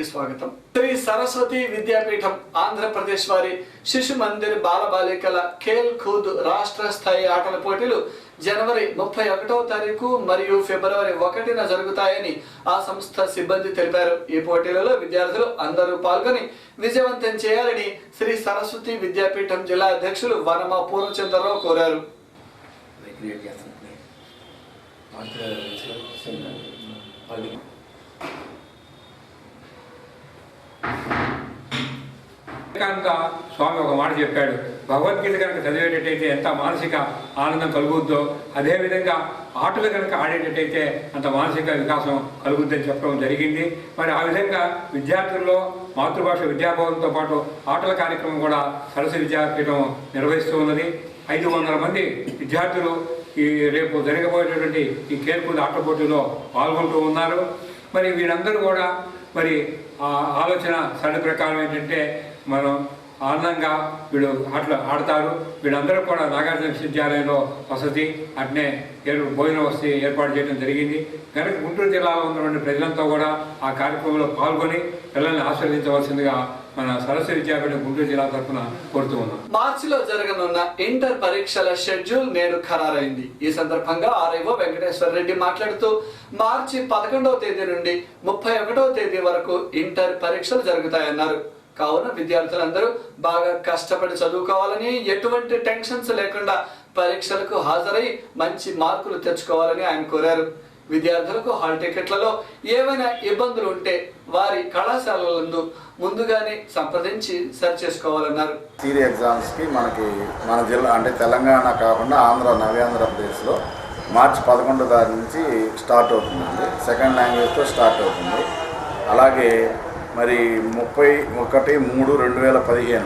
తిరిగి స్వాగతం. శ్రీ సరస్వతి విద్యాపీఠం ఆంధ్రప్రదేశ్ వారి శిశు మందిర్ బాలబాలికల ఖేల్ ఖూద్ రాష్ట్ర స్థాయి ఆటల పోటీలు జనవరి 31వ తారీఖు మరియు ఫిబ్రవరి 1న జరుగుతాయని ఆ సంస్థ సిబ్బంది తెలిపారు. ఈ పోటీలలో విద్యార్థులు అందరూ పాల్గొని విజయవంతం చేయాలని శ్రీ సరస్వతి విద్యాపీఠం జిల్లా అధ్యక్షులు వనమ పూర్ణచంద్రరావు కోరారు. స్వామి ఒక మాట చెప్పాడు, భగవద్గీత కనుక చదివేటట్టయితే ఎంత మానసిక ఆనందం కలుగుద్దో అదేవిధంగా ఆటలు కనుక ఆడేటట్టయితే అంత మానసిక వికాసం కలుగుద్దని చెప్పడం జరిగింది. మరి ఆ విధంగా విద్యార్థుల్లో మాతృభాష విద్యాభవన్తో పాటు ఆటల కార్యక్రమం కూడా సరస్వతి విద్యాపీఠం నిర్వహిస్తూ ఉన్నది. 500 మంది విద్యార్థులు ఈ రేపు జరగబోయేటటువంటి ఈ ఖేల్ ఖూద్ ఆటల పోటీలో పాల్గొంటూ ఉన్నారు. మరి వీరందరూ కూడా మరి ఆ ఆలోచన సరళి ప్రకారం ఏంటంటే మనం ఆనందంగా వీళ్ళు ఆటలు ఆడతారు. వీళ్ళందరూ కూడా నాగార్జున విశ్వవిద్యాలయంలో వసతి అట్నే భోజన వసతి ఏర్పాటు చేయడం జరిగింది. కనుక గుంటూరు జిల్లాలో ఉన్నటువంటి ప్రజలంతా కూడా ఆ కార్యక్రమంలో పాల్గొని పిల్లల్ని ఆశీర్వదించవలసిందిగా మన సరస్వతి విద్యాపీఠం గుంటూరు జిల్లా తరఫున కోరుతూ ఉన్నాం. మార్చిలో జరగనున్న ఇంటర్ పరీక్షల షెడ్యూల్ నేడు ఖరారైంది. ఈ సందర్భంగా ఆర్ఐఓ వెంకటేశ్వర రెడ్డి మాట్లాడుతూ మార్చి 11వ తేదీ నుండి 31వ తేదీ వరకు ఇంటర్ పరీక్షలు జరుగుతాయన్నారు. కావున విద్యార్థులందరూ బాగా కష్టపడి చదువుకోవాలని, ఎటువంటి టెన్షన్స్ లేకుండా పరీక్షలకు హాజరై మంచి మార్కులు తెచ్చుకోవాలని ఆయన కోరారు. విద్యార్థులకు హాల్ టికెట్లలో ఏమైనా ఇబ్బందులు ఉంటే వారి కళాశాలలందు ముందుగానే సంప్రదించి సరి చేసుకోవాలన్నారు. థియరీ ఎగ్జామ్స్కి మన జిల్లా అంటే తెలంగాణ కాకుండా నవ్యాంధ్రప్రదేశ్లో మార్చి 11వ తారీఖు నుంచి స్టార్ట్ అవుతుందండి. సెకండ్ లాంగ్వేజ్తో స్టార్ట్ అవుతుంది. అలాగే మరి 31/3/2015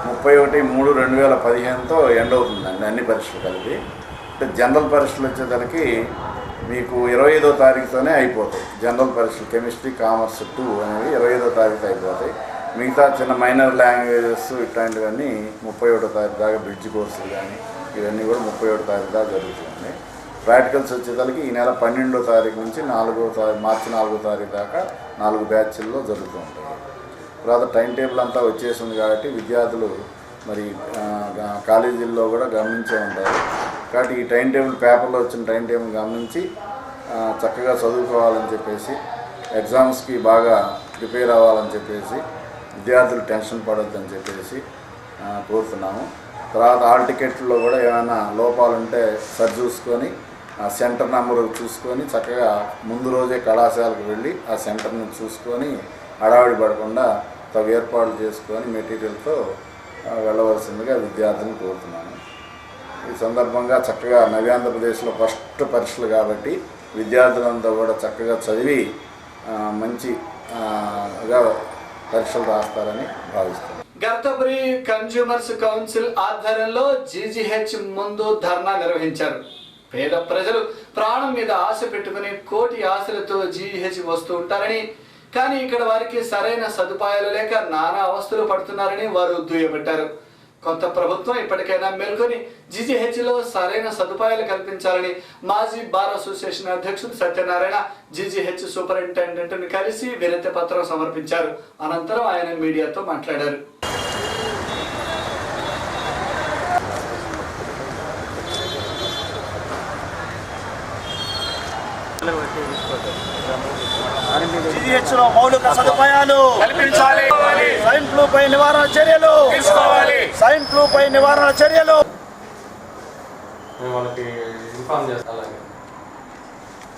31/3/2015తో ఎండ్ అవుతుందండి అన్ని పరీక్షలు కలిపి. అంటే జనరల్ పరీక్షలు వచ్చేదానికి మీకు 25వ తారీఖుతోనే అయిపోతాయి. జనరల్ పరీక్షలు కెమిస్ట్రీ, కామర్స్ 2 అనేవి 25వ తారీఖు అయిపోతాయి. మిగతా చిన్న మైనర్ లాంగ్వేజెస్ ఇట్లాంటివన్నీ 31వ తారీఖు దాకా బ్రిడ్జ్ కోర్సులు కానీ ఇవన్నీ కూడా 31వ తారీఖు దాకా జరుగుతుంది. ప్రాక్టికల్స్ వచ్చేసరికి ఈ నెల 12వ తారీఖు నుంచి మార్చి 4వ తారీఖు దాకా 4 బ్యాచ్ల్లో జరుగుతూ ఉంటాయి. తర్వాత టైం టేబుల్ అంతా వచ్చేసింది కాబట్టి విద్యార్థులు మరి కాలేజీల్లో కూడా గమనించే ఉంటారు. కాబట్టి ఈ టైం టేబుల్ పేపర్లో వచ్చిన టైం టేబుల్ గమనించి చక్కగా చదువుకోవాలని చెప్పేసి, ఎగ్జామ్స్కి బాగా ప్రిపేర్ అవ్వాలని చెప్పేసి, విద్యార్థులు టెన్షన్ పడొద్దని చెప్పేసి కోరుతున్నాము. తర్వాత హాల్ టికెట్లో కూడా ఏమైనా లోపాలు ఉంటే సరి చూసుకొని సెంటర్ నెంబర్ చూసుకొని చక్కగా ముందు రోజే కళాశాలకు వెళ్ళి ఆ సెంటర్ని చూసుకొని హడావిడి పడకుండా తగు ఏర్పాట్లు చేసుకొని మెటీరియల్తో వెళ్ళవలసిందిగా విద్యార్థులను కోరుతున్నాను. ఈ సందర్భంగా చక్కగా నవ్యాంధ్రప్రదేశ్లో ఫస్ట్ పరీక్షలు కాబట్టి విద్యార్థులంతా కూడా చక్కగా చదివి మంచిగా పరీక్షలు రాస్తారని భావిస్తున్నాను. గర్తపురి కన్స్యూమర్స్ కౌన్సిల్ ఆధ్వర్యంలో జీజీహెచ్ ముందు ధర్నా నిర్వహించారు. పేద ప్రజలు ప్రాణం మీద ఆశ పెట్టుకుని కోటి ఆశలతో జీజీహెచ్ వస్తూ ఉంటారని, కానీ ఇక్కడ వారికి సరైన సదుపాయాలు లేక నానా అవస్థలు పడుతున్నారని వారు దుయ్యబట్టారు. కొత్త ప్రభుత్వం ఇప్పటికైనా మేల్కొని జీజీహెచ్లో సరైన సదుపాయాలు కల్పించాలని మాజీ బార్ అసోసియేషన్ అధ్యక్షుడు సత్యనారాయణ జీజీహెచ్ సూపరింటెండెంట్ను కలిసి వినతి పత్రం సమర్పించారు. అనంతరం ఆయన మీడియాతో మాట్లాడారు. జీజీహెచ్లో మౌలిక సదుపాయాలు కల్పించాలి. స్వైన్ ఫ్లూపై నివారణ చర్యలు తీసుకోవాలి. స్వైన్ ఫ్లూపై నివారణ చర్యలు వాళ్ళకి ఇన్ఫార్మ్ చేస్తాను.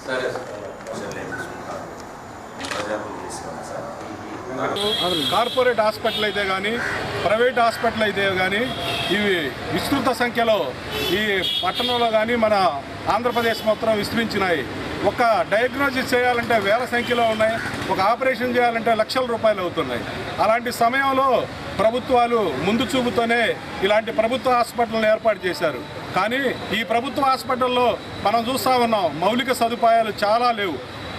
సరే కార్పొరేట్ హాస్పిటల్ అయితే కానీ ప్రైవేట్ హాస్పిటల్ అయితే కానీ ఇవి విస్తృత సంఖ్యలో ఈ పట్టణంలో కానీ మన ఆంధ్రప్రదేశ్ మొత్తం విస్తరించినాయి. ఒక డయాగ్నోసిస్ చేయాలంటే వేల సంఖ్యలో ఉన్నాయి, ఒక ఆపరేషన్ చేయాలంటే లక్షల రూపాయలు అవుతున్నాయి. అలాంటి సమయంలో ప్రభుత్వాలు ముందు చూపుతోనే ఇలాంటి ప్రభుత్వ హాస్పిటల్ని ఏర్పాటు చేశారు. కానీ ఈ ప్రభుత్వ హాస్పిటల్లో మనం చూస్తూ ఉన్నాం, మౌలిక సదుపాయాలు చాలా లేవు.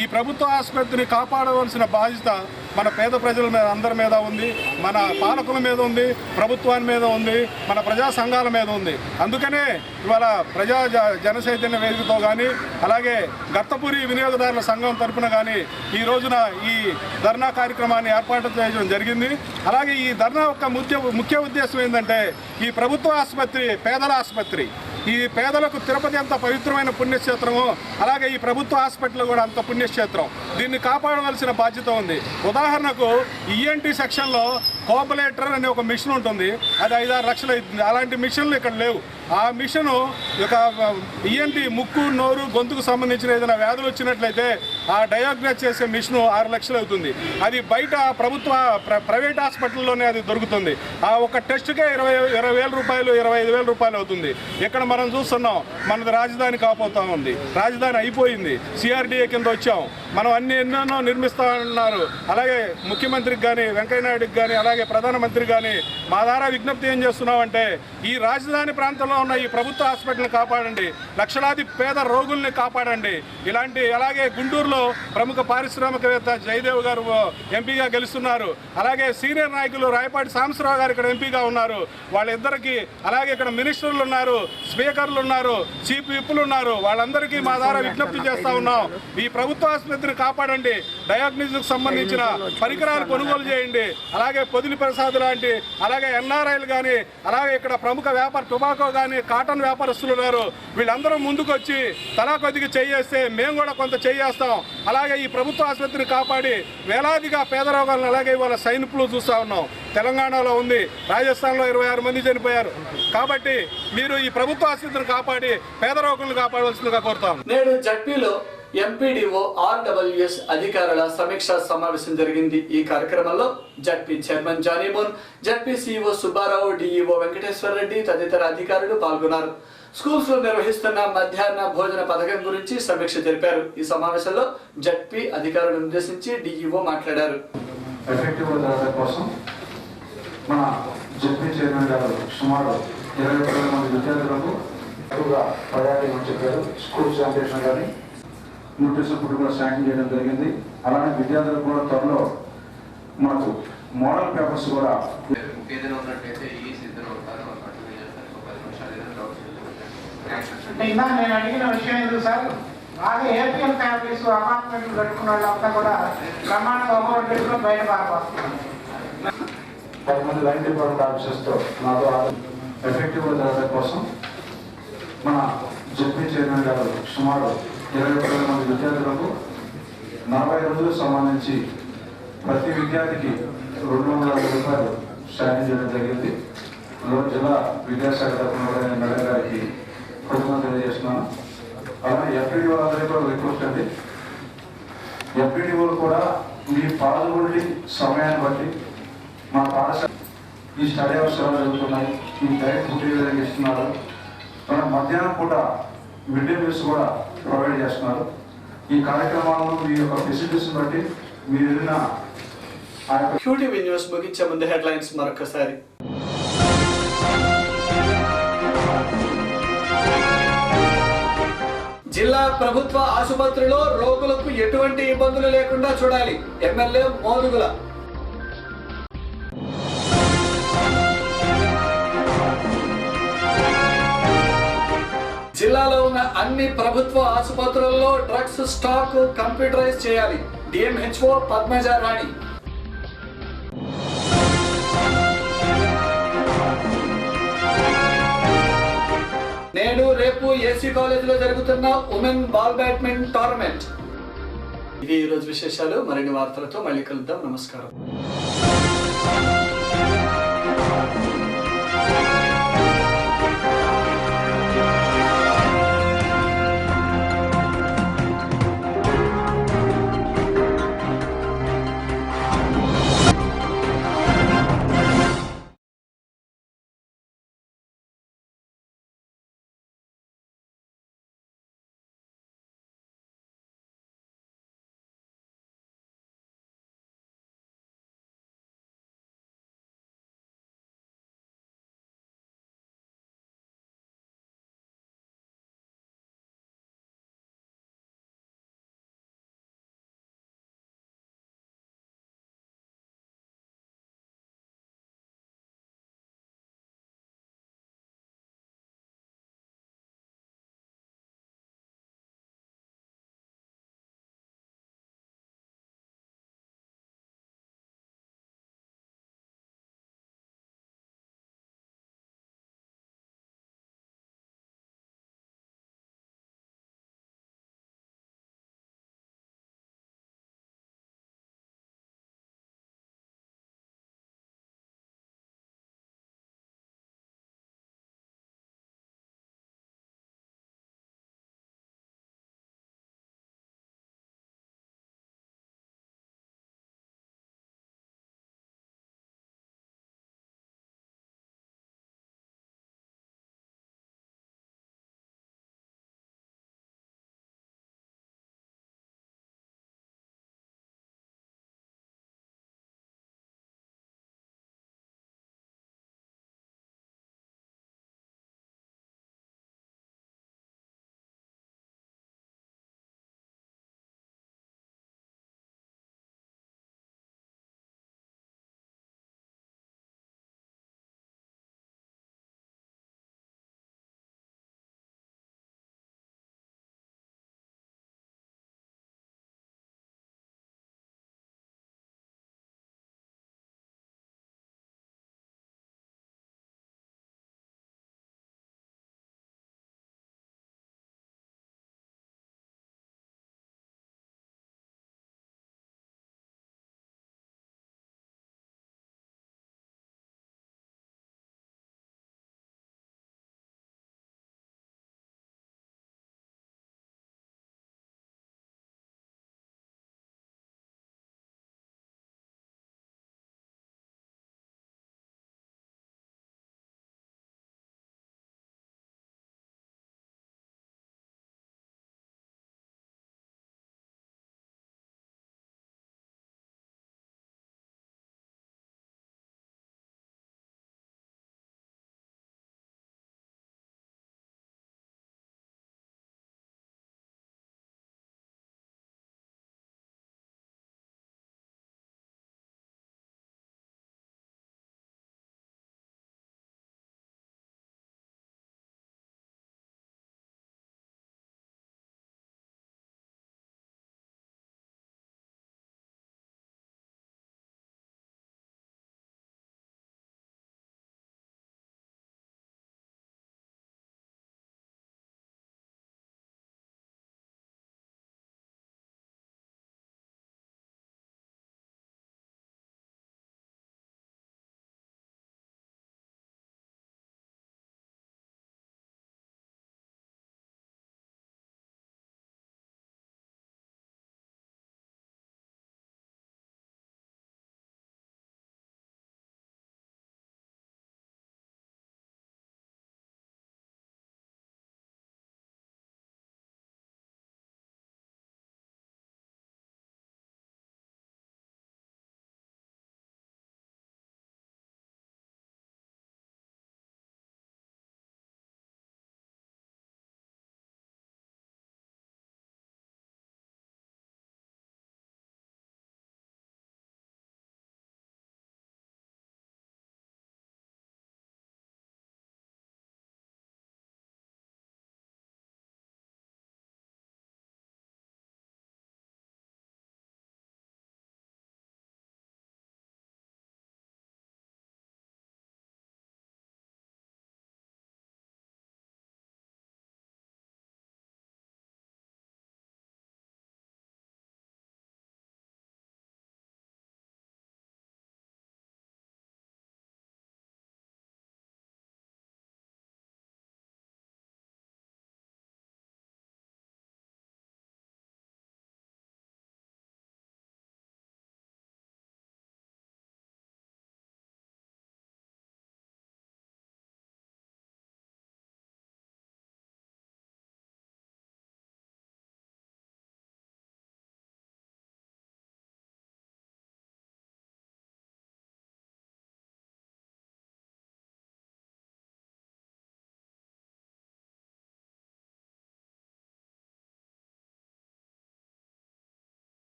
ఈ ప్రభుత్వ ఆసుపత్రిని కాపాడవలసిన బాధ్యత మన పేద ప్రజల మీద అందరి మీద ఉంది, మన పాలకుల మీద ఉంది, ప్రభుత్వాన్ని మీద ఉంది, మన ప్రజా సంఘాల మీద ఉంది. అందుకనే ఇవాళ జనచైతన్య వేదికతో కానీ అలాగే గత్తపూరి వినియోగదారుల సంఘం తరఫున కానీ ఈ రోజున ఈ ధర్నా కార్యక్రమాన్ని ఏర్పాటు చేయడం జరిగింది. అలాగే ఈ ధర్నా యొక్క ముఖ్య ఉద్దేశం ఏంటంటే ఈ ప్రభుత్వ ఆసుపత్రి పేదల ఆసుపత్రి. ఈ పేదలకు తిరుపతి ఎంత పవిత్రమైన పుణ్యక్షేత్రమో అలాగే ఈ ప్రభుత్వ హాస్పిటల్ కూడా అంత పుణ్యక్షేత్రం. దీన్ని కాపాడవలసిన బాధ్యత ఉంది. ఉదాహరణకు ఈఎన్టీ సెక్షన్లో కోబలేటర్ అనే ఒక మిషన్ ఉంటుంది, అది 5-6 లక్షలు అవుతుంది. అలాంటి మిషన్లు ఇక్కడ లేవు. ఆ మిషను యొక్క ఈఎన్టీ ముక్కు నోరు గొంతుకు సంబంధించిన ఏదైనా వ్యాధులు వచ్చినట్లయితే ఆ డయాగ్నోస్ చేసే మిషను 6 లక్షలు అవుతుంది. అది బయట ప్రైవేట్ హాస్పిటల్లోనే అది దొరుకుతుంది. ఆ ఒక టెస్ట్కే 20,000 రూపాయలు 25,000 రూపాయలు అవుతుంది. ఇక్కడ మనం చూస్తున్నాం మనది రాజధాని కాపోతా ఉంది, రాజధాని అయిపోయింది, సిఆర్డీఏ కింద వచ్చాం, మనం ఎన్నెన్నో నిర్మిస్తామన్నారు. అలాగే ముఖ్యమంత్రికి కానీ వెంకయ్యనాయుడికి కానీ అలాగే ప్రధానమంత్రికి కానీ మా ద్వారా విజ్ఞప్తి ఏం చేస్తున్నామంటే ఈ రాజధాని ప్రాంతంలో ఉన్న ఈ ప్రభుత్వ హాస్పిటల్ని కాపాడండి, లక్షలాది పేద రోగుల్ని కాపాడండి. ఇలాంటి అలాగే గుంటూరులో ప్రముఖ పారిశ్రామికవేత్త జయదేవ్ గారు ఎంపీగా గెలుస్తున్నారు. అలాగే సీనియర్ నాయకులు రాయపాటి సాంబశివరావు గారు ఇక్కడ ఎంపీగా ఉన్నారు. వాళ్ళిద్దరికీ అలాగే ఇక్కడ మినిస్టర్లు ఉన్నారు, స్పీకర్లు ఉన్నారు, చీఫ్ విప్లు ఉన్నారు. వాళ్ళందరికీ మా ద్వారా విజ్ఞప్తి చేస్తా ఉన్నాం, ఈ ప్రభుత్వ ఆసుపత్రిని కాపాడండి, డయాగ్నోస్టిక్ సంబంధించిన పరికరాలు కొనుగోలు చేయండి. అలాగే పొదిలి ప్రసాద్ లాంటి అలాగే ఎన్ఆర్ఐలు కానీ అలాగే ఇక్కడ ప్రముఖ టొబాకో కానీ కాటన్ వ్యాపారస్తులు ఉన్నారు. వీళ్ళందరూ ముందుకు వచ్చి తలా కొద్దిగా చేయేస్తే మేము కూడా కొంత చేయేస్తాం. అలాగే ఈ ప్రభుత్వ ఆసుపత్రిని కాపాడి వేలాదిగా పేద రోగాలను అలాగే ఇవాళ సైన్ ఫ్లూ చూస్తూ ఉన్నాం. తెలంగాణలో ఉంది, రాజస్థాన్లో 26 మంది చనిపోయారు. కాబట్టి మీరు ఈ ప్రభుత్వ ఆసుపత్రిని కాపాడి పేద రోగులను కాపాడవలసిందిగా కోరుతాం. నేడు జడ్పీలో ఎంపీడీఓ RWS అధికారుల సమీక్షా సమావేశం జరిగింది. ఈ కార్యక్రమంలో ZP chairman Johnymon, ZP CEO Subbarao, DEO Venkateswara Reddy తదితర అధికారులు పాల్గొన్నారు. స్కూల్స్ లో నిర్వహిస్తున్న మధ్యాహ్న భోజన పథకం గురించి సమీక్ష జరిపారు. ఈ సమావేశంలో జడ్పీ అధికారులను ఉద్దేశించి DEO మాట్లాడారు. ఎఫెక్టివ్ జరగడం కోసం మన జడ్పీ చైర్మన్ గారు సుమారు 20 మంది విద్యార్థులకు ఎక్కువగా ప్రయారిటీ అని చెప్పారు. స్కూల్ శానిటేషన్ కానీ న్యూట్రిషన్ ఫుడ్ కూడా శాంక్షన్ చేయడం జరిగింది. అలానే విద్యార్థులకు కూడా త్వరలో మనకు మోడల్ పేపర్స్ కూడా ఇందా నేను అడిగిన విషయం ఎందుకు సార్, బాగా ఏపీఎల్ ఫ్యామిలీస్ అపార్ట్మెంట్లు కట్టుకున్న వాళ్ళంతా కూడా బ్రహ్మాండంగా ఒక్కొక్కటిలో బయట పారిపోతున్నారు. 10 మంది లైన్ డిపార్ట్మెంట్ ఆఫీసర్స్తో నాతో ఎఫెక్టివ్గా జరగడం కోసం మన జడ్పీ చైర్మన్ గారు సుమారు 20 మంది విద్యార్థులకు 40 రోజులకు సంబంధించి ప్రతి విద్యార్థికి 250 రూపాయలు సాయం చేయడం జరిగింది. జిల్లా విద్యాశాఖ తరఫున మేడం గారికి కృతజ్ఞతలు తెలియజేస్తున్నాను. అలాగే FPDO అందరికీ కూడా రిక్వెస్ట్ అండి, FPDOలు కూడా మీ పాల్గొని సమయాన్ని బట్టి మా పాఠశాల ఈ స్టడీ అవర్స్ ఎలా జరుగుతున్నాయి, ఈ డైరెక్ట్ ఫుడ్ ఏ విధంగా ఇస్తున్నారు, మనం మధ్యాహ్నం పూట మిడ్ డే మీల్స్ కూడా ప్రొవైడ్ చేస్తున్నారు. ఈ కార్యక్రమాలను మీ యొక్క ఫెసిలిటీస్ బట్టి మీరు ఏదైనా QTV న్యూస్ ముగించే ముందు హెడ్లైన్స్ మరొకసారి. జిల్లా ప్రభుత్వ ఆసుపత్రిలో రోగులకు ఎటువంటి ఇబ్బందులు లేకుండా చూడాలి, ఎమ్మెల్యే మోదుగుల. జిల్లాలో ఉన్న అన్ని ప్రభుత్వ ఆసుపత్రుల్లో డ్రగ్స్ స్టాక్ కంప్యూటరైజ్ చేయాలి, DMHO పద్మజ రాణి. నేడు రేపు ఏసీ కాలేజీలో జరుగుతున్న ఉమెన్ బాల్ బ్యాడ్మింటన్ టోర్నమెంట్. ఇవి ఈ రోజు విశేషాలు. మరిన్ని వార్తలతో మళ్ళీ కలుద్దాం. నమస్కారం.